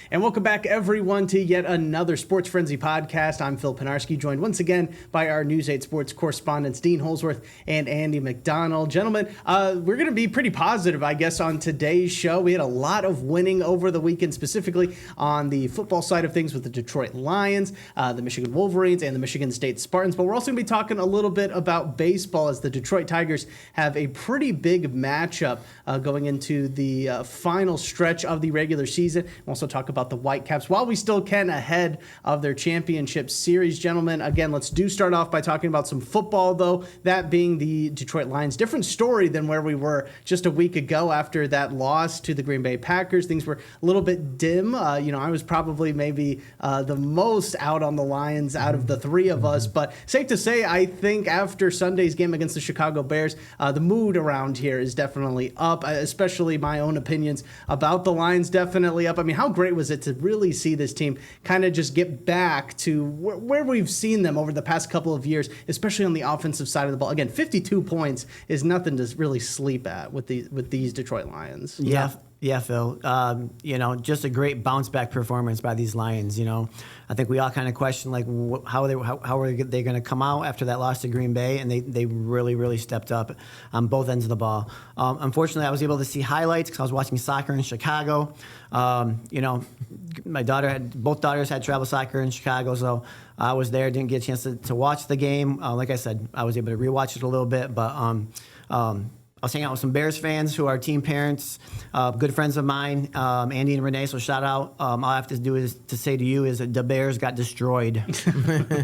And welcome back, everyone, to yet another Sports Frenzy podcast. I'm Phil Penarski, joined once again by our News 8 sports correspondents, Dean Holsworth and Andy McDonald. Gentlemen, we're going to be pretty positive, I guess, on today's show. We had a lot of winning over the weekend, specifically on the football side of things with the Detroit Lions, the Michigan Wolverines, and the Michigan State Spartans. But we're also going to be talking a little bit about baseball, as the Detroit Tigers have a pretty big matchup going into the final stretch of the regular season. We'll also talk about the Whitecaps while we still can ahead of their championship series. Gentlemen, again, let's start off by talking about some football, though, that being the Detroit Lions. Different story than where we were just a week ago after that loss to the Green Bay Packers. Things were a little bit dim. I was probably maybe the most out on the Lions out of the three of us, but safe to say, I think after Sunday's game against the Chicago Bears, the mood around here is definitely up, especially my own opinions about the Lions definitely up. I mean, how great was it to really see this team kind of just get back to where we've seen them over the past couple of years, especially on the offensive side of the ball. Again, 52 points is nothing to really sleep at with these Detroit Lions. Yeah, Phil. Just a great bounce back performance by these Lions. I think we all kind of questioned how are they going to come out after that loss to Green Bay, and they really, really stepped up on both ends of the ball. Unfortunately, I was able to see highlights because I was watching soccer in Chicago. My both daughters had travel soccer in Chicago, so I was there. Didn't get a chance to watch the game. Like I said, I was able to rewatch it a little bit, but I was hanging out with some Bears fans who are team parents, good friends of mine, Andy and Renee, so shout out. All I have to do is to say to you is that the Bears got destroyed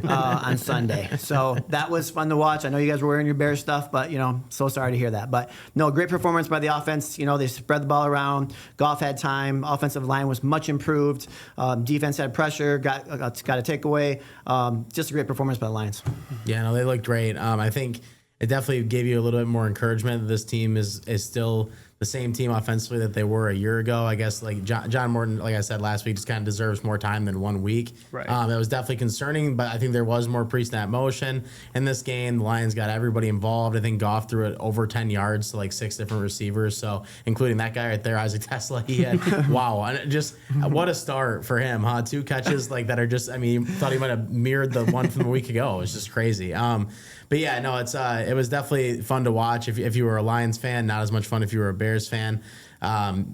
on Sunday. So that was fun to watch. I know you guys were wearing your Bears stuff, but, so sorry to hear that. But, no, great performance by the offense. They spread the ball around. Goff had time. Offensive line was much improved. Defense had pressure, got a takeaway. Just a great performance by the Lions. Yeah, no, they looked great. I think it definitely gave you a little bit more encouragement that this team is still the same team offensively that they were a year ago. I guess John Morton, like I said last week, just kind of deserves more time than 1 week. Right. It was definitely concerning, but I think there was more pre-snap motion in this game. The Lions got everybody involved. I think Goff threw it over 10 yards to 6 different receivers, so including that guy right there, Isaac Tesla. He had wow, and just what a start for him, huh? 2 catches that are just. I mean, you thought he might have mirrored the one from a week ago. It was just crazy. But yeah, no, it was definitely fun to watch if you were a Lions fan. Not as much fun if you were a Bears fan.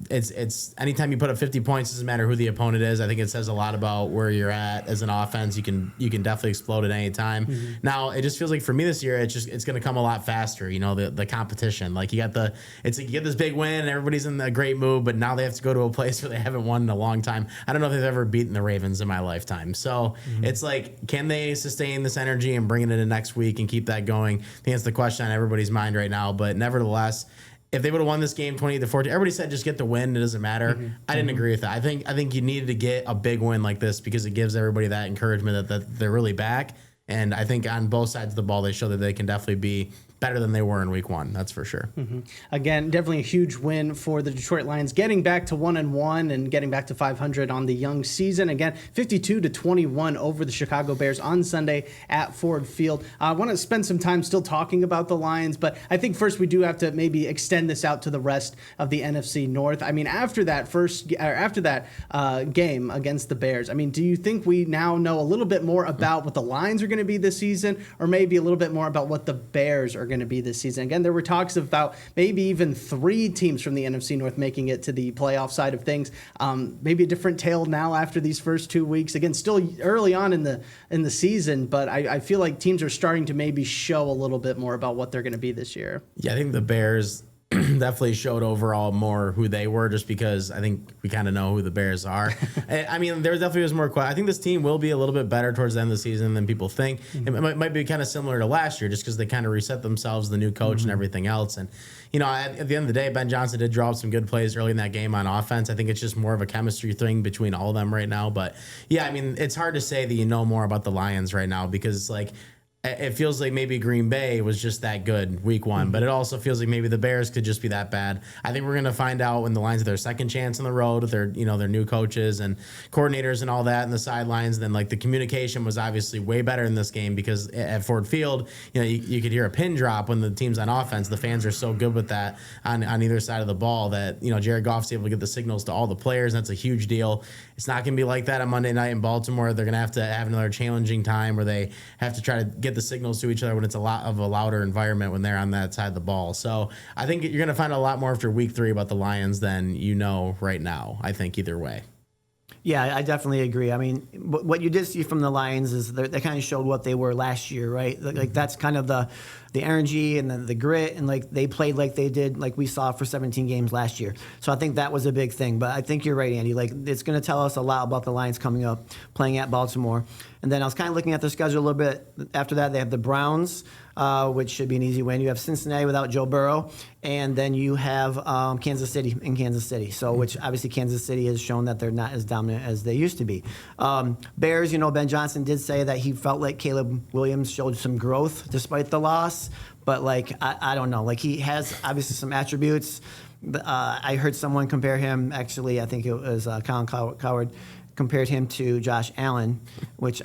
It's anytime you put up 50 points, doesn't matter who the opponent is. I think it says a lot about where you're at as an offense. You can definitely explode at any time. Mm-hmm. Now it just feels like for me this year, it's going to come a lot faster. The competition. You get this big win and everybody's in a great mood, but now they have to go to a place where they haven't won in a long time. I don't know if they've ever beaten the Ravens in my lifetime. So it's can they sustain this energy and bring it into next week and keep that going? I think that's the question on everybody's mind right now. But nevertheless, if they would have won this game 28-14, everybody said just get the win. It doesn't matter. Mm-hmm. I didn't agree with that. I think you needed to get a big win like this because it gives everybody that encouragement that they're really back. And I think on both sides of the ball, they show that they can definitely be better than they were in week 1. That's for sure. Mm-hmm. Again, definitely a huge win for the Detroit Lions, getting back to 1-1 and getting back to 500 on the young season. Again, 52-21 over the Chicago Bears on Sunday at Ford Field. I want to spend some time still talking about the Lions, but I think first we do have to maybe extend this out to the rest of the NFC North. I mean, after that game against the Bears, I mean, do you think we now know a little bit more about what the Lions are going to be this season, or maybe a little bit more about what the Bears are going to be this season? Again, there were talks about maybe even 3 teams from the NFC North making it to the playoff side of things. Maybe a different tale now after these first 2 weeks. Again, still early on in the season, but I feel like teams are starting to maybe show a little bit more about what they're going to be this year. Yeah, I think the Bears definitely showed overall more who they were, just because I think we kind of know who the Bears are. I mean, there definitely was more. I think this team will be a little bit better towards the end of the season than people think. Mm-hmm. It might be kind of similar to last year, just because they kind of reset themselves, the new coach and everything else. And at the end of the day, Ben Johnson did draw up some good plays early in that game on offense. I think it's just more of a chemistry thing between all of them right now. But yeah, I mean, it's hard to say that you know more about the Lions right now because it feels like maybe Green Bay was just that good week one, but it also feels like maybe the Bears could just be that bad. I think we're going to find out when the Lions have their second chance on the road with their, their new coaches and coordinators and all that in the sidelines. Then like the communication was obviously way better in this game because at Ford Field, you could hear a pin drop when the team's on offense. The fans are so good with that on either side of the ball that, Jared Goff's able to get the signals to all the players. And that's a huge deal. It's not going to be like that on Monday night in Baltimore. They're going to have another challenging time where they have to try to get the signals to each other when it's a lot of a louder environment when they're on that side of the ball. So I think you're going to find a lot more after week 3 about the Lions than right now, I think, either way. Yeah, I definitely agree. I mean, what you did see from the Lions is they kind of showed what they were last year, right? Like that's kind of the energy and the grit, and like they played like they did, like we saw for 17 games last year. So I think that was a big thing. But I think you're right, Andy. Like it's going to tell us a lot about the Lions coming up, playing at Baltimore. And then I was kind of looking at the schedule a little bit. After that, they have the Browns, which should be an easy win. You have Cincinnati without Joe Burrow, and then you have Kansas City in Kansas City. So, which obviously Kansas City has shown that they're not as dominant as they used to be. Bears, Ben Johnson did say that he felt like Caleb Williams showed some growth despite the loss, but like I don't know. Like he has obviously some attributes. I heard someone compare him. Actually, I think it was Colin Coward. Compared him to Josh Allen, which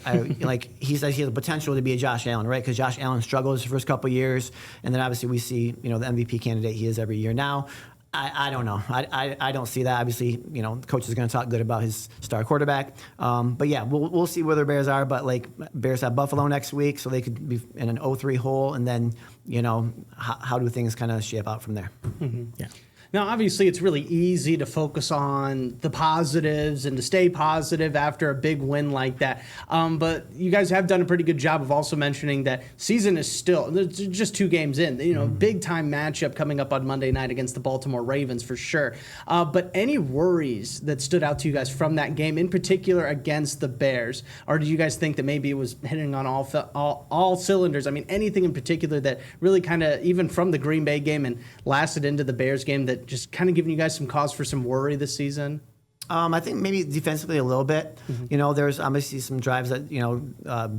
he says he has the potential to be a Josh Allen, right? Because Josh Allen struggled his first couple of years, and then obviously we see the MVP candidate he is every year now. I don't know. I don't see that. Obviously, the coach is going to talk good about his star quarterback. But yeah, we'll see where the Bears are. But like Bears have Buffalo next week, so they could be in an 0-3 hole, and then how do things kind of shape out from there? Mm-hmm. Yeah. Now, obviously, it's really easy to focus on the positives and to stay positive after a big win like that. But you guys have done a pretty good job of also mentioning that season is still just 2 games in. Big time matchup coming up on Monday night against the Baltimore Ravens for sure. But any worries that stood out to you guys from that game, in particular against the Bears, or do you guys think that maybe it was hitting on all cylinders? I mean, anything in particular that really kind of, even from the Green Bay game and lasted into the Bears game, that just kind of giving you guys some cause for some worry this season? I think maybe defensively a little bit. Mm-hmm. There's obviously some drives that,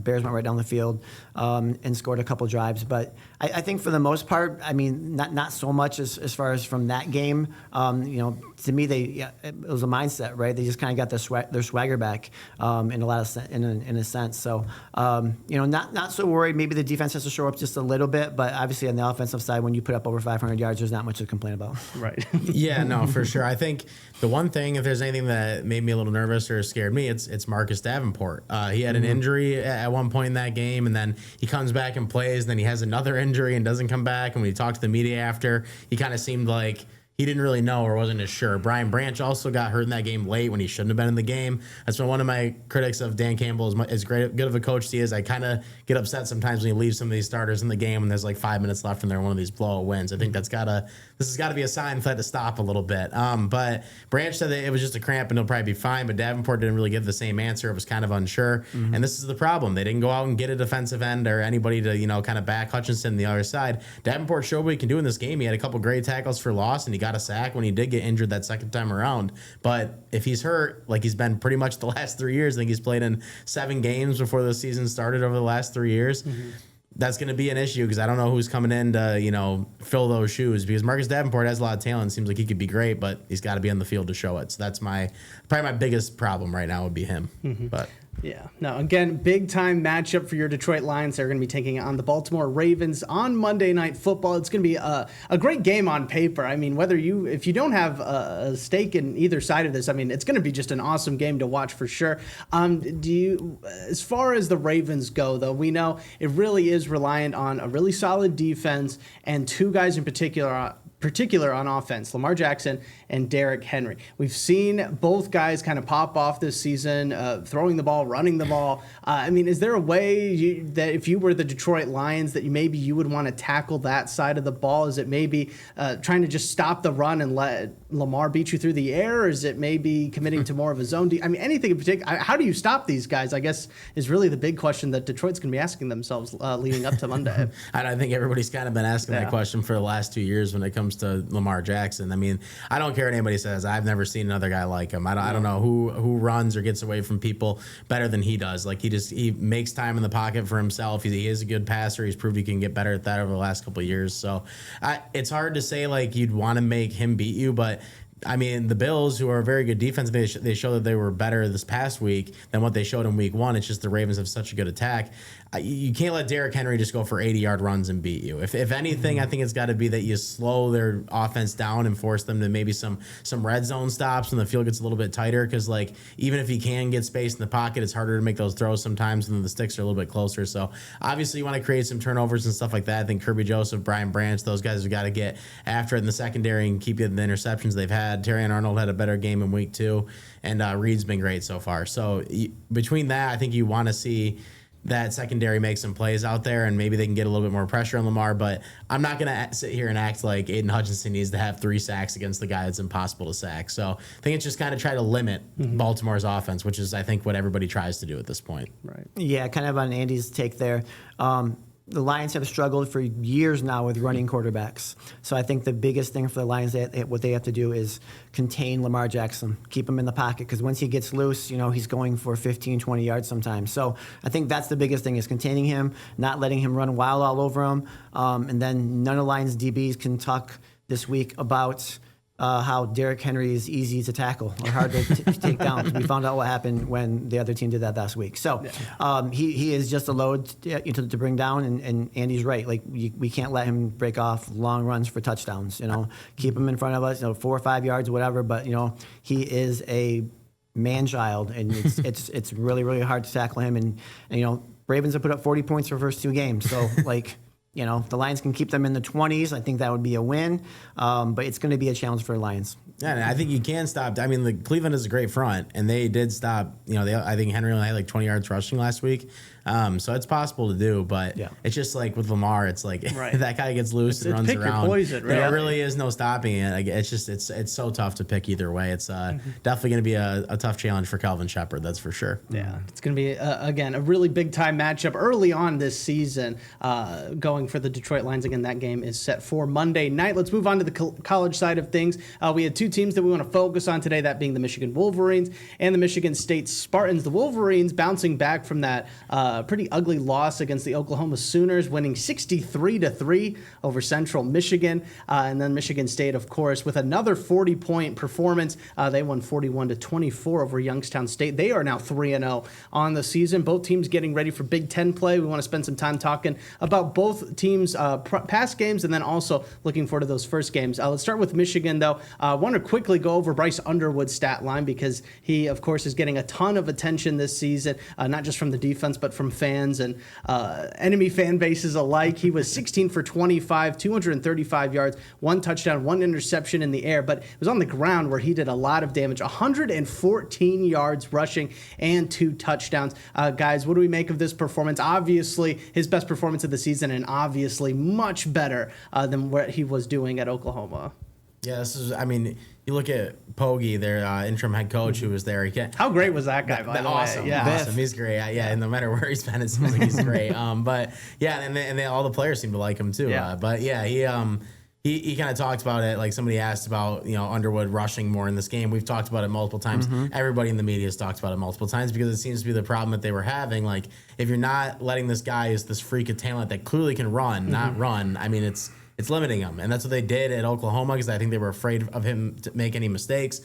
Bears went right down the field and scored a couple drives. But I think for the most part, I mean, not so much as far as from that game. To me, it was a mindset, right? They just kind of got their swagger back in a sense. So, not so worried. Maybe the defense has to show up just a little bit. But obviously on the offensive side, when you put up over 500 yards, there's not much to complain about. Right. Yeah, no, for sure. I think the one thing, if there's anything that made me a little nervous or scared me, it's Marcus Davenport. He had an injury at one point in that game, and then he comes back and plays, and then he has another injury and doesn't come back. And when he talked to the media after, he kind of seemed like he didn't really know or wasn't as sure. Brian Branch also got hurt in that game late when he shouldn't have been in the game. That's when one of my critics of Dan Campbell, as good of a coach as he is, I kind of get upset sometimes when he leaves some of these starters in the game and there's like 5 minutes left and they're one of these blowout wins. I think this has got to be a sign for that to stop a little bit. But Branch said that it was just a cramp and he'll probably be fine, but Davenport didn't really give the same answer. It was kind of unsure. Mm-hmm. And this is the problem. They didn't go out and get a defensive end or anybody to, kind of back Hutchinson on the other side. Davenport showed what he can do in this game. He had a couple great tackles for loss and he got a sack when he did get injured that second time around. But if he's hurt, like he's been pretty much the last 3 years, I think he's played in 7 games before the season started over the last 3 years. Mm-hmm. That's going to be an issue because I don't know who's coming in to, fill those shoes because Marcus Davenport has a lot of talent. Seems like he could be great, but he's got to be on the field to show it. So that's probably my biggest problem right now would be him. Mm-hmm. But yeah. Now, again, big time matchup for your Detroit Lions. They're going to be taking on the Baltimore Ravens on Monday Night Football. It's going to be a great game on paper. I mean, if you don't have a stake in either side of this, I mean, it's going to be just an awesome game to watch for sure. As far as the Ravens go, though, we know it really is reliant on a really solid defense and 2 guys in particular on offense, Lamar Jackson and Derrick Henry. We've seen both guys kind of pop off this season, throwing the ball, running the ball. I mean, is there a way that if you were the Detroit Lions that maybe you would want to tackle that side of the ball? Is it maybe trying to just stop the run and let Lamar beat you through the air? Or is it maybe committing to more of a zone? I mean, anything in particular? How do you stop these guys, I guess, is really the big question that Detroit's going to be asking themselves leading up to Monday. I think everybody's kind of been asking that question for the last 2 years when it comes comes to Lamar Jackson. I mean, I don't care what anybody says. I've never seen another guy like him. I don't know who runs or gets away from people better than he does. Like he makes time in the pocket for himself. He is a good passer. He's proved he can get better at that over the last couple of years. So it's hard to say like you'd want to make him beat you, but I mean, the Bills, who are a very good defense, they show that they were better this past week than what they showed in week one. It's just the Ravens have such a good attack. You can't let Derrick Henry just go for 80-yard runs and beat you. If anything, I think it's got to be that you slow their offense down and force them to maybe some red zone stops when the field gets a little bit tighter. Because like even if he can get space in the pocket, it's harder to make those throws sometimes, and the sticks are a little bit closer. So obviously you want to create some turnovers and stuff like that. I think Kirby Joseph, Brian Branch, those guys have got to get after it in the secondary and keep getting the interceptions they've had. Terrion Arnold had a better game in week 2, and Reed's been great so far. So between that, I think you want to see that secondary make some plays out there, and maybe they can get a little bit more pressure on Lamar. But I'm not going to sit here and act like Aiden Hutchinson needs to have 3 sacks against the guy that's impossible to sack. So I think it's just kind of try to limit Baltimore's offense, which is, I think, what everybody tries to do at this point. Right. Yeah, kind of on Andy's take there. The Lions have struggled for years now with running quarterbacks. So I think the biggest thing for the Lions, what they have to do is contain Lamar Jackson, keep him in the pocket, because once he gets loose, he's going for 15, 20 yards sometimes. So I think that's the biggest thing is containing him, not letting him run wild all over him. And then none of Lions DBs can talk this week about how Derrick Henry is easy to tackle or hard to take down. We found out what happened when the other team did that last week. So he is just a load to bring down, and Andy's right. Like we can't let him break off long runs for touchdowns. Keep him in front of us, 4 or 5 yards, whatever. But he is a man-child, and it's really, really hard to tackle him. And Ravens have put up 40 points for the first 2 games. So like. The Lions can keep them in the 20s. I think that would be a win, but it's going to be a challenge for the Lions. Yeah, and I think you can stop. I mean, Cleveland is a great front, and they did stop. I think Henry only had like 20 yards rushing last week, so it's possible to do. But it's just like with Lamar, it's like that guy gets loose and runs pick around. Your poison, right? There really is no stopping it. Like, it's so tough to pick either way. It's definitely going to be a tough challenge for Calvin Shepard. That's for sure. Yeah, it's going to be again a really big time matchup early on this season. Going for the Detroit Lions again. That game is set for Monday night. Let's move on to the college side of things. We had 2 teams that we want to focus on today, that being the Michigan Wolverines and the Michigan State Spartans. The Wolverines bouncing back from that pretty ugly loss against the Oklahoma Sooners, winning 63-3 over Central Michigan. And then Michigan State, of course, with another 40-point performance. They won 41-24 over Youngstown State. They are now 3-0 on the season. Both teams getting ready for Big Ten play. We want to spend some time talking about both teams' past games and then also looking forward to those first games. Let's start with Michigan, though. I want to quickly go over Bryce Underwood's stat line because he, of course, is getting a ton of attention this season, not just from the defense, but from fans and enemy fan bases alike. He was 16 for 25, 235 yards, 1 touchdown, 1 interception in the air, but it was on the ground where he did a lot of damage, 114 yards rushing and 2 touchdowns. Guys, what do we make of this performance? Obviously, his best performance of the season and obviously much better than what he was doing at Oklahoma. Yeah, you look at Poggi, their interim head coach who was there. How great was that guy, by the awesome, way? Yeah. Awesome. He's great. Yeah, and no matter where he's been, it seems like he's great. But yeah, and all the players seem to like him too. Yeah. But yeah, he kind of talked about it, like somebody asked about, Underwood rushing more in this game. We've talked about it multiple times. Everybody in the media has talked about it multiple times because it seems to be the problem that they were having. Like, if you're not letting this guy is this freak of talent that clearly can run, not run, I mean, it's limiting him. And that's what they did at Oklahoma because I think they were afraid of him to make any mistakes.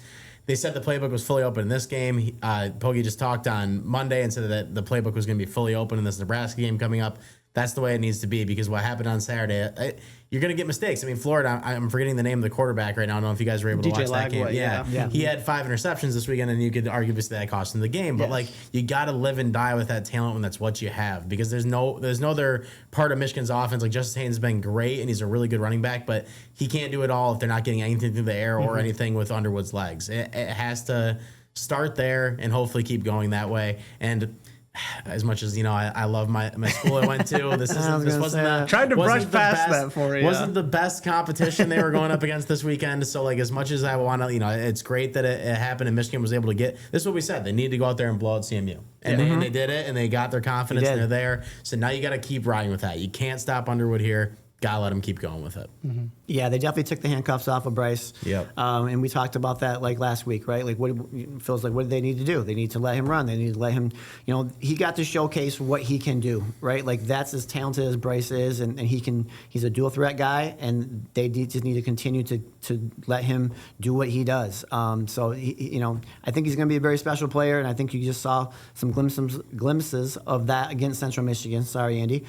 They said the playbook was fully open in this game. Poggi just talked on Monday and said that the playbook was going to be fully open in this Nebraska game coming up. That's the way it needs to be because what happened on Saturday, you're going to get mistakes. I mean, Florida, I'm forgetting the name of the quarterback right now. I don't know if you guys were able to watch that game. Yeah. He had 5 interceptions this weekend, and you could arguably say that cost him the game. But, you got to live and die with that talent when that's what you have because there's no other part of Michigan's offense. Like, Justice Haynes has been great, and he's a really good running back, but he can't do it all if they're not getting anything through the air or anything with Underwood's legs. It has to start there and hopefully keep going that way. And as much as I love my school I went to. This wasn't tried to brush past that for you. Wasn't the best competition they were going up against this weekend. So as much as I want to, it's great that it happened and Michigan was able to get. This is what we said. They need to go out there and blow out CMU, and they did it, and they got their confidence and they're there. So now you got to keep riding with that. You can't stop Underwood here. gotta let him keep going with it. Yeah, they definitely took the handcuffs off of Bryce. Yep. And we talked about that like last week, right? Like what feels like what do they need to do? They need to let him run. They need to let him, he got to showcase what he can do, right? Like that's as talented as Bryce is, and he's a dual threat guy, and they just need to continue to let him do what he does. So I think he's going to be a very special player, and I think you just saw some glimpses of that against Central Michigan. Sorry, Andy.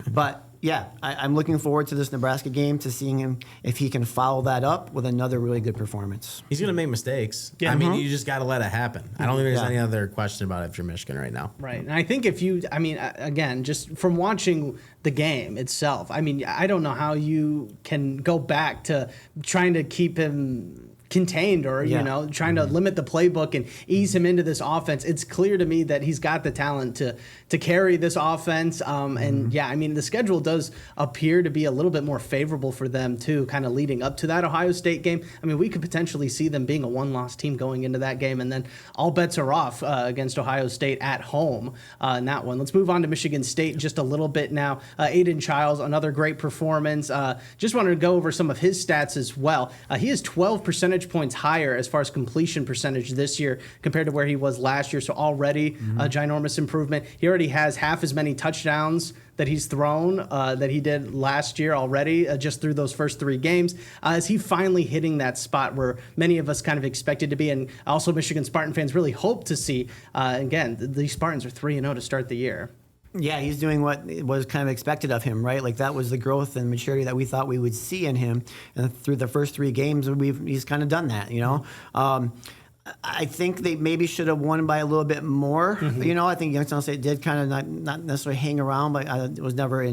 But yeah, I'm looking forward to this Nebraska game, to seeing him if he can follow that up with another really good performance. He's going to make mistakes. Yeah. I mean, you just got to let it happen. I don't think there's Yeah. any other question about it if you're Michigan right now. Right. And I think again, just from watching the game itself, I don't know how you can go back to trying to keep him contained or, trying to limit the playbook and ease him into this offense. It's clear to me that he's got the talent to carry this offense. And the schedule does appear to be a little bit more favorable for them too, kind of leading up to that Ohio State game. We could potentially see them being a one-loss team going into that game, and then all bets are off against Ohio State at home in that one. Let's move on to Michigan State just a little bit now. Aiden Childs, another great performance. Just wanted to go over some of his stats as well. He is 12 percentage points higher as far as completion percentage this year compared to where he was last year. So already a ginormous improvement. He already has half as many touchdowns that he's thrown that he did last year already just through those first 3 games. Is he finally hitting that spot where many of us kind of expected to be, and also Michigan Spartan fans really hope to see. Again, these Spartans are 3-0 to start the year. Yeah, he's doing what was kind of expected of him, right? Like that was the growth and maturity that we thought we would see in him. And through the first 3 games, he's kind of done that, I think they maybe should have won by a little bit more. I think Youngstown State did kind of not necessarily hang around, but it was never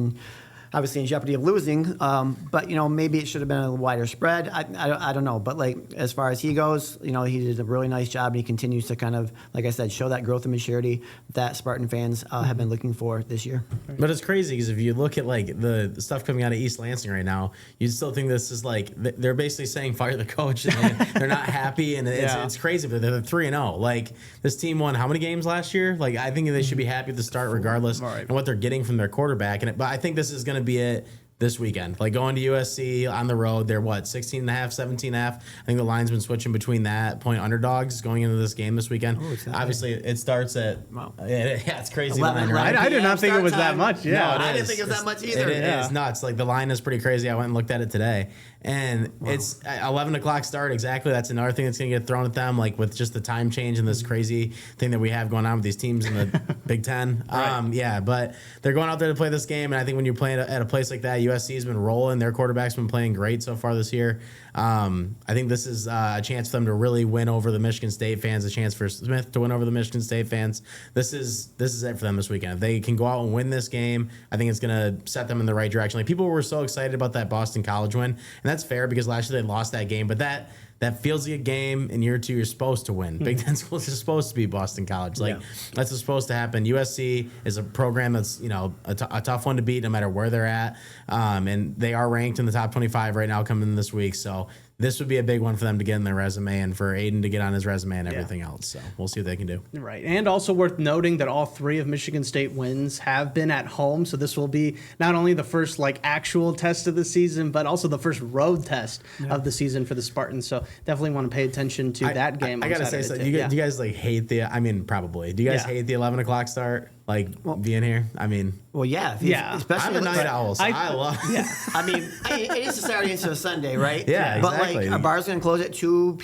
obviously in jeopardy of losing. But maybe it should have been a wider spread. I don't know. But like as far as he goes, he did a really nice job, and he continues to kind of, like I said, show that growth and maturity that Spartan fans have been looking for this year. But it's crazy because if you look at like the stuff coming out of East Lansing right now, you still think this is like they're basically saying fire the coach, and they're not happy, and it's crazy. But they're 3-0. Like this team won how many games last year? Like I think they should be happy with the start regardless of what they're getting from their quarterback. But I think this is going to be it this weekend. Like going to USC on the road, they're 16.5, 17.5. I think the line's been switching between that point underdogs going into this game this weekend. Obviously, it starts at it's crazy. 11, line, right? I did not think it was that much. Yeah, No, I didn't think it was that much either. It is nuts. Like the line is pretty crazy. I went and looked at it today, and it's 11 o'clock start exactly. That's another thing that's going to get thrown at them, like with just the time change and this crazy thing that we have going on with these teams in the Big Ten. But they're going out there to play this game, and I think when you're playing at a place like that, USC's been rolling. Their quarterback's been playing great so far this year. I think this is a chance for them to really win over the Michigan State fans, a chance for Smith to win over the Michigan State fans. This is it for them this weekend. If they can go out and win this game, I think it's going to set them in the right direction. Like people were so excited about that Boston College win, and that's fair because last year they lost that game, but that feels like a game in year 2 you're supposed to win. Big Ten schools are supposed to be Boston College. That's what's supposed to happen. USC is a program that's a tough one to beat no matter where they're at, and they are ranked in the top 25 right now coming in this week. So this would be a big one for them to get in their resume and for Aiden to get on his resume and everything else. So we'll see what they can do. Right. And also worth noting that all 3 of Michigan State wins have been at home. So this will be not only the first actual test of the season, but also the first road test of the season for the Spartans. So definitely want to pay attention to that game. I got to say something. Do you guys hate probably. Do you guys hate the 11 o'clock start? Being here? Well, yeah. Especially I'm a night owl, so I love it. Yeah. It is a Saturday into a Sunday, right? Yeah, but exactly. Our bar's going to close at 2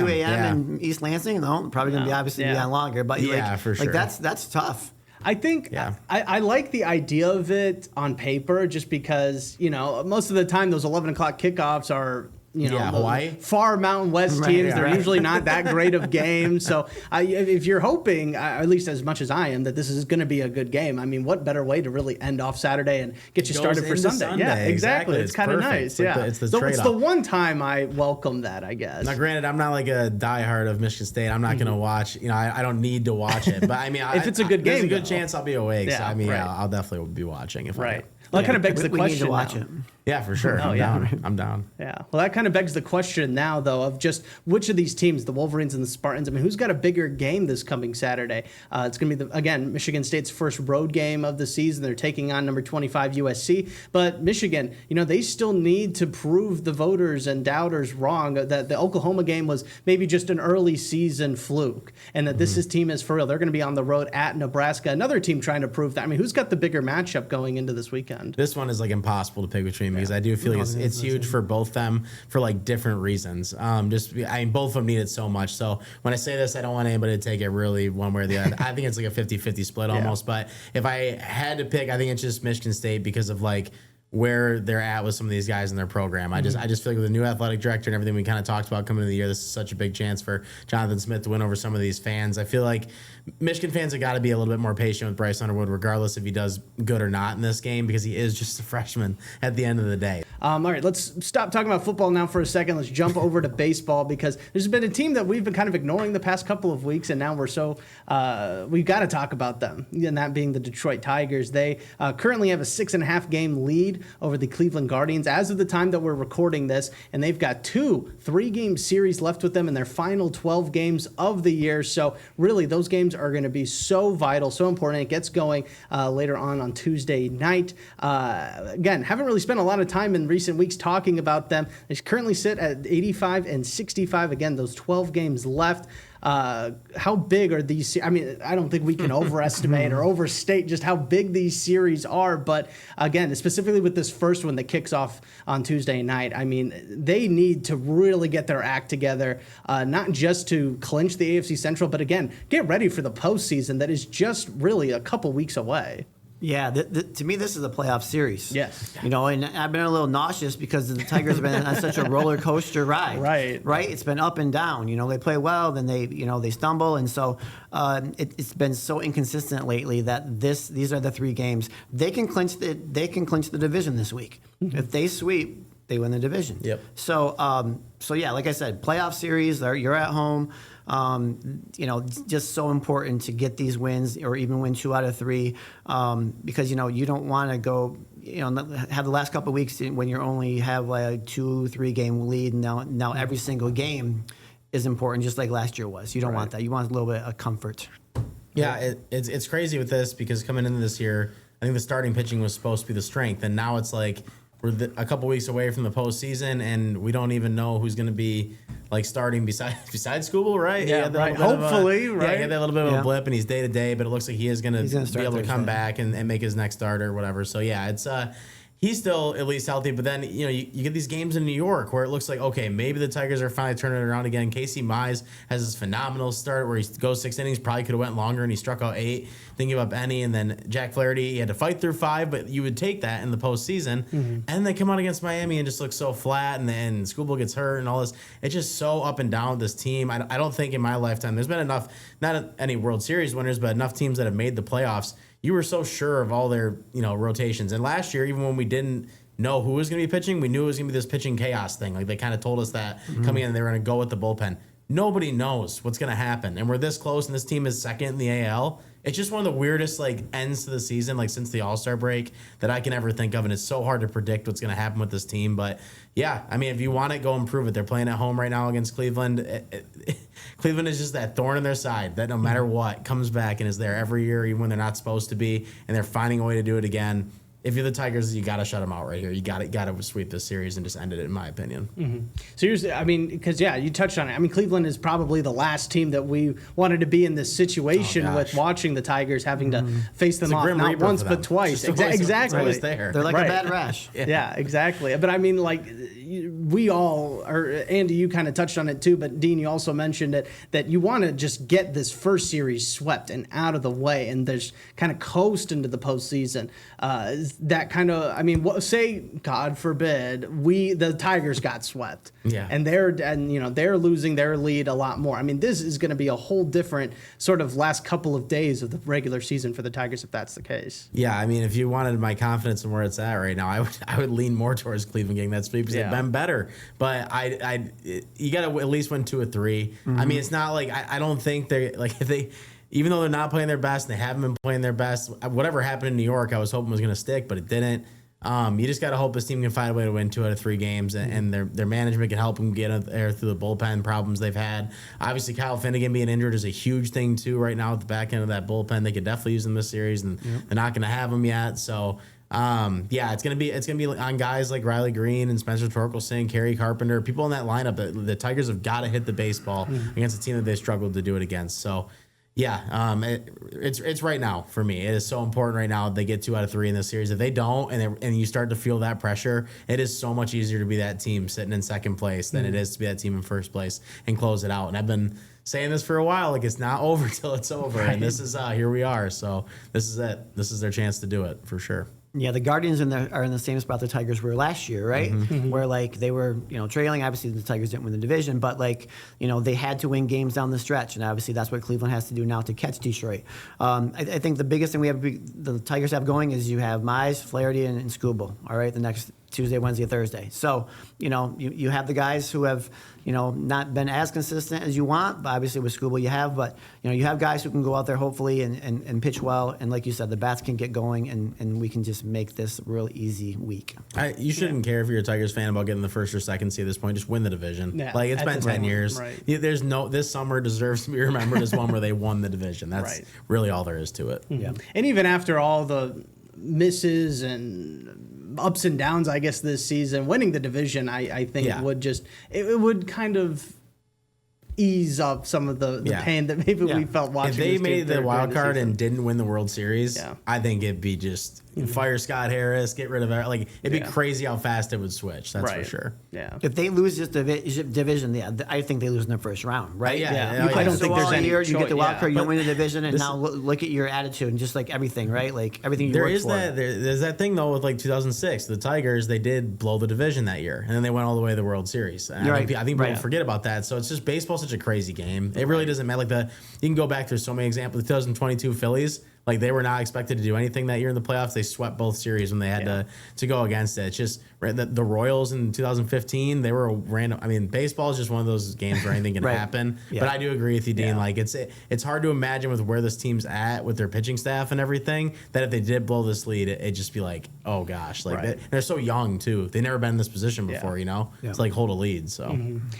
a.m. in East Lansing. No, probably going to be obviously be on longer. But for sure. That's tough. I think I like the idea of it on paper just because, most of the time those 11 o'clock kickoffs are Hawaii, far Mountain West teams. They're usually not that great of games. So if you're hoping, at least as much as I am, that this is going to be a good game, what better way to really end off Saturday and get you started for Sunday? Yeah, exactly. It's kind of nice. It's the one time I welcome that, I guess. Now, granted, I'm not a diehard of Michigan State. I'm not going to watch. I don't need to watch it. But if it's a good game, there's a good chance I'll be awake. Yeah, so I'll definitely be watching. If Well, that kind of begs the question. We need to watch it. Yeah, for sure. Oh, I'm yeah. down. I'm down. Yeah. Well, that kind of begs the question now, though, of just which of these teams, the Wolverines and the Spartans, I mean, who's got a bigger game this coming Saturday? It's going to be, again, Michigan State's first road game of the season. They're taking on number 25 USC. But Michigan, they still need to prove the voters and doubters wrong that the Oklahoma game was maybe just an early season fluke and that this team is for real. They're going to be on the road at Nebraska. Another team trying to prove that. I mean, who's got the bigger matchup going into this weekend? This one is like impossible to pick between because I do feel like it's huge for both them for like different reasons. Both of them need it so much. So when I say this, I don't want anybody to take it really one way or the other. I think it's like a 50-50 split almost. But if I had to pick, I think it's just Michigan State because of like where they're at with some of these guys in their program. I just feel like with the new athletic director and everything we kind of talked about coming into the year, this is such a big chance for Jonathan Smith to win over some of these fans. I feel like Michigan fans have got to be a little bit more patient with Bryce Underwood, regardless if he does good or not in this game, because he is just a freshman at the end of the day. All right, let's stop talking about football now for a second. Let's jump over to baseball because there's been a team that we've been kind of ignoring the past couple of weeks, and now we've got to talk about them, and that being the Detroit Tigers. They currently have a 6.5 game lead over the Cleveland Guardians as of the time that we're recording this, and they've got 2 3-game series left with them in their final 12 games of the year. So really, those games are going to be so vital, so important. It gets going later on Tuesday night. Again, haven't really spent a lot of time in recent weeks talking about them. They currently sit at 85 and 65. Again, those 12 games left. How big are these? I mean, I don't think we can overestimate or overstate just how big these series are. But again, specifically with this first one that kicks off on Tuesday night, I mean, they need to really get their act together, not just to clinch the AFC Central, but again, get ready for the postseason that is just really a couple weeks away. Yeah, to me, this is a playoff series. Yes. And I've been a little nauseous because the Tigers have been on such a roller coaster ride. Right. It's been up and down. They play well, then they stumble, and so it's been so inconsistent lately that these are the 3 games they can clinch the division this week. Mm-hmm. If they sweep, they win the division. Yep. So yeah, like I said, playoff series. You're at home. Just so important to get these wins or even win 2 out of 3 because you don't want to go have the last couple of weeks when you only have like a 2-3 game lead. Now every single game is important, just like last year was. You don't want that. You want a little bit of comfort. Yeah, it's crazy with this because coming into this year, I think the starting pitching was supposed to be the strength, and now it's like we're a couple weeks away from the postseason, and we don't even know who's going to be like starting besides Skubal, right? Yeah, right. Hopefully, right? Yeah, he had that little bit of a blip, and he's day to day, but it looks like he is going to be able to come back and make his next start or whatever. So yeah, it's he's still at least healthy, but then you get these games in New York where it looks like, okay, maybe the Tigers are finally turning it around again. Casey Mize has this phenomenal start where he goes 6 innings, probably could have went longer, and he struck out 8, then give up any, and then Jack Flaherty, he had to fight through 5, but you would take that in the postseason. Mm-hmm. And they come out against Miami and just look so flat, and then Skubal gets hurt and all this. It's just so up and down with this team. I don't think in my lifetime there's been enough, not any World Series winners, but enough teams that have made the playoffs. You were so sure of all their rotations. And last year, even when we didn't know who was going to be pitching, we knew it was going to be this pitching chaos thing. Like they kind of told us that coming in, and they were going to go with the bullpen. Nobody knows what's going to happen, and we're this close, and this team is second in the AL. It's just one of the weirdest ends to the season, since the All-Star break, that I can ever think of, and it's so hard to predict what's going to happen with this team. But yeah, I mean, if you want it, go improve it. They're playing at home right now against Cleveland. Cleveland is just that thorn in their side that no matter what comes back and is there every year, even when they're not supposed to be, and they're finding a way to do it again. If you're the Tigers, you got to shut them out right here. You got to sweep this series and just end it, in my opinion. Mm-hmm. Because you touched on it. I mean, Cleveland is probably the last team that we wanted to be in this situation with, watching the Tigers having to face them off not once but twice. Exactly. They're like a bad rash. Yeah, exactly. But I mean, we all, or Andy, you kind of touched on it too, but Dean, you also mentioned it, that you want to just get this first series swept and out of the way, and there's kind of coast into the postseason. That kind of, say, God forbid, the Tigers got swept. Yeah. And they're losing their lead a lot more. I mean, this is going to be a whole different sort of last couple of days of the regular season for the Tigers if that's the case. Yeah, I mean, if you wanted my confidence in where it's at right now, I would lean more towards Cleveland getting that sweep because they've been better. But you got to at least win 2 or 3. Mm-hmm. I mean, it's not like I don't think they're if they. Even though they're not playing their best, and they haven't been playing their best, whatever happened in New York, I was hoping was going to stick, but it didn't. You just got to hope this team can find a way to win 2 out of 3 games, and their management can help them get there through the bullpen problems they've had. Obviously, Kyle Finnegan being injured is a huge thing too right now at the back end of that bullpen. They could definitely use him this series, and they're not going to have him yet. So, it's gonna be on guys like Riley Green and Spencer Torkelson, Kerry Carpenter, people in that lineup. The Tigers have got to hit the baseball against a team that they struggled to do it against. So. Yeah, it's right now for me. It is so important right now. They get 2 out of 3 in this series. If they don't, and you start to feel that pressure, it is so much easier to be that team sitting in second place than it is to be that team in first place and close it out. And I've been saying this for a while, like it's not over till it's over, and this is here we are. So this is it. This is their chance to do it for sure. Yeah, the Guardians are in the same spot the Tigers were last year, right? Where like they were, trailing. Obviously, the Tigers didn't win the division, but like they had to win games down the stretch, and obviously that's what Cleveland has to do now to catch Detroit. I think the biggest thing the Tigers have going is you have Mize, Flaherty, and Skubal. All right, the next Tuesday, Wednesday, Thursday. So you have the guys who have not been as consistent as you want, but obviously with Skubal you have, but you have guys who can go out there hopefully and pitch well, and like you said, the bats can get going, and we can just make this a real easy week. You shouldn't care if you're a Tigers fan about getting the first or second seed at this point. Just win the division. Yeah, like it's been 10 years. Right. This summer deserves to be remembered as one where they won the division. That's really all there is to it. Yeah. And even after all the misses and ups and downs, I guess, this season, winning the division, I think it would kind of ease up some of the pain that maybe we felt watching. If they made the wild card season and didn't win the World Series, I think it'd be just fire Scott Harris, get rid of it. Like it'd be crazy how fast it would switch. That's for sure. Yeah. If they lose this division, I think they lose in the first round, right? I don't think there's any year, you get the wild card, you but don't win the division, and now look at your attitude and just like everything, right? Like everything you worked for. There's that thing though with like 2006, the Tigers, they did blow the division that year, and then they went all the way to the World Series. I think people forget about that. So it's just baseball's such a crazy game. It really doesn't matter. Like you can go back through so many examples. The 2022 Phillies. Like they were not expected to do anything that year in the playoffs. They swept both series when they had to go against it. It's just the Royals in 2015. They were a random. I mean, baseball is just one of those games where anything can happen. Yeah. But I do agree with you, Dean. Like it's hard to imagine with where this team's at with their pitching staff and everything that if they did blow this lead, it'd just be like, oh gosh, like they're so young too. They've never been in this position before. It's like hold a lead. So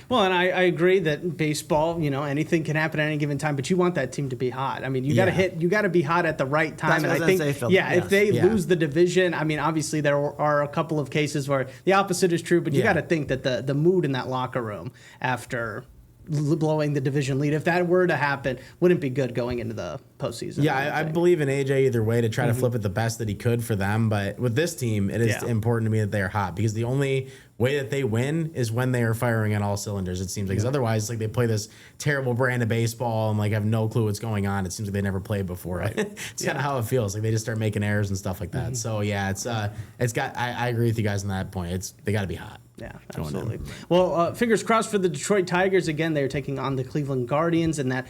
well, and I agree that baseball, anything can happen at any given time, but you want that team to be hot. I mean, you got to be hot at the right time. That's and I think, if they lose the division, I mean, obviously there are a couple of cases where the opposite is true, but you got to think that the mood in that locker room after blowing the division lead, if that were to happen, wouldn't be good going into the postseason. Yeah, I believe in AJ either way to try to flip it the best that he could for them. But with this team, it is important to me that they are hot because the only way that they win is when they are firing on all cylinders, it seems like. Because otherwise, like they play this terrible brand of baseball and like have no clue what's going on. It seems like they never played before. Right? It's kind of how it feels. Like they just start making errors and stuff like that. So yeah, it's got. I agree with you guys on that point. They got to be hot. Yeah, absolutely. Well, fingers crossed for the Detroit Tigers. Again, they're taking on the Cleveland Guardians in that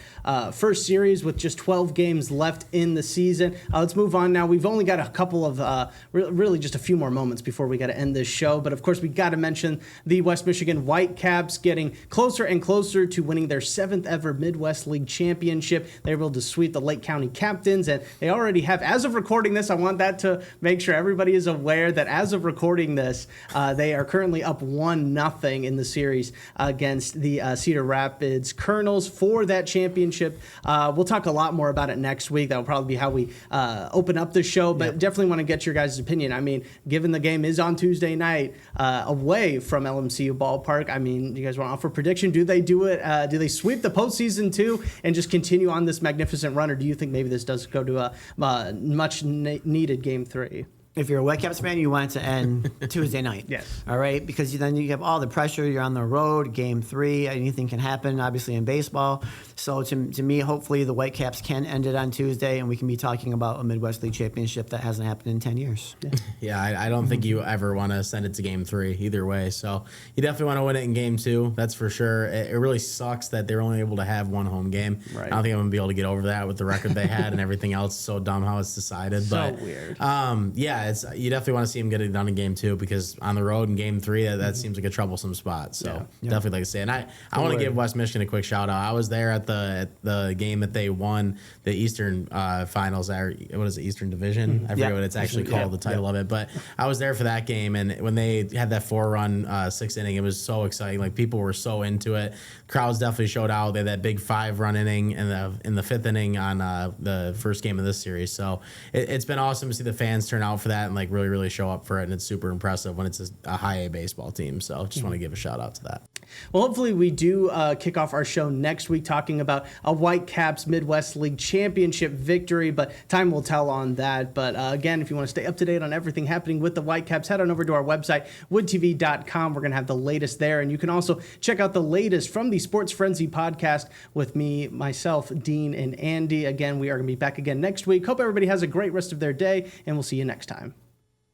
first series with just 12 games left in the season. Let's move on now. We've only got a couple of, really just a few more moments before we got to end this show. But of course, we got to mention the West Michigan Whitecaps getting closer and closer to winning their 7th ever Midwest League Championship. They were able to sweep the Lake County Captains, and they already have, as of recording this, I want that to make sure everybody is aware that as of recording this, they are currently up 1-0 in the series against the Cedar Rapids Colonels for that championship. We'll talk a lot more about it next week. That will probably be how we open up the show, but definitely want to get your guys' opinion. I mean, given the game is on Tuesday night away from LMCU Ballpark, I mean, you guys want to offer a prediction? Do they do it? Do they sweep the postseason too and just continue on this magnificent run, or do you think maybe this does go to a much needed Game 3? If you're a Whitecaps fan, you want it to end Tuesday night. Yes. All right? Because then you have all the pressure. You're on the road, Game 3. Anything can happen, obviously, in baseball. So to me, hopefully, the Whitecaps can end it on Tuesday, and we can be talking about a Midwest League Championship that hasn't happened in 10 years. Yeah, I don't think you ever want to send it to Game 3 either way. So you definitely want to win it in Game 2. That's for sure. It really sucks that they were only able to have one home game. Right. I don't think I'm going to be able to get over that with the record they had and everything else. So dumb how it's decided. So but weird. Yeah, Yeah, you definitely want to see him get it done in game 2 because on the road in game 3, that seems like a troublesome spot. So definitely like to say. And I want to give West Michigan a quick shout out. I was there at the game that they won the Eastern Finals. What is it, Eastern Division? I forget what it's actually called, the title of it. But I was there for that game, and when they had that 4-run 6th inning, it was so exciting. Like people were so into it. Crowds definitely showed out. They had that big 5-run inning in the 5th inning on the first game of this series. So it's been awesome to see the fans turn out for that and like really, really show up for it. And it's super impressive when it's a high A baseball team. So just want to give a shout out to that. Well, hopefully we do kick off our show next week talking about a Whitecaps Midwest League Championship victory, but time will tell on that. But again, if you want to stay up to date on everything happening with the Whitecaps, head on over to our website, woodtv.com. We're going to have the latest there. And you can also check out the latest from the Sports Frenzy podcast with me, myself, Dean, and Andy. Again, we are going to be back again next week. Hope everybody has a great rest of their day, and we'll see you next time.